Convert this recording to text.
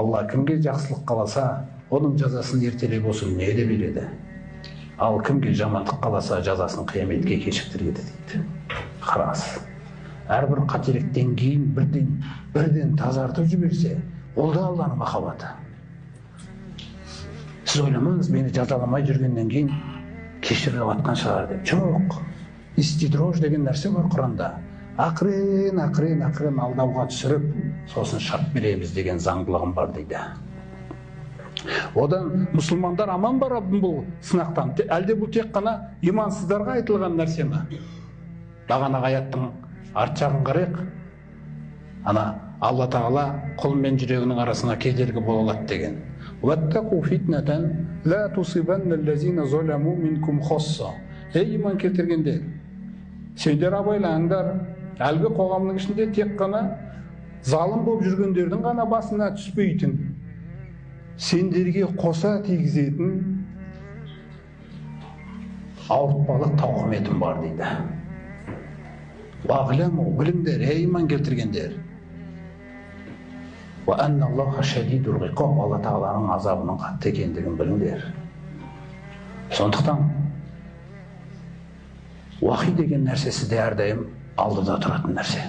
Алла кімге жақсылық қаласа, оның жазасын ертелеп болсын не де береді. Ал кімге жамандық қаласа, жазасын қияметке кешіктіреді дейді. Қараңыз. Әрбір қателіктен кейін бірден тазартып жіберсе, ол да Алланың махаббаты. Сіз ойламаңыз, мені жазаламай жүргеннен кейін кешіріп жатқан шығар деп. Жоқ. Истидрож деген нәрсе бар Құранда. Ақырын алдауға түсіріп, сосын шап береміз деген заңдылығым бар дейді. Одан мұсылмандар аман бар бұл сынақтан. Әлде бұл тек қана имансыздарға айтылған нәрсе ме? Бағанағы аяттың арт жағын қарайық. Ана Алла Тағала құл мен жүрегінің арасына кедергі бола алады деген. Ваттақу фитнатан ла тусибанна аллазина золаму минкум хосса. Ей иман келтіргендер, сендер абайлаңдар, әлгі қоғамның ішінде тек қана залым болып жүргендердің ғана басына түспейтін, сендерге қоса тигізетін ауыртпалық тауқыметім бар дейді. Уағламу, біліңдер, ей иман келтіргендер. Ва анна Аллаха шадидул иқаб, Алла Тағаланың азабының қатты екендігін біліңдер. Сондықтан уахи деген нәрсесі де әрдайым алдыда тұратын нәрсе.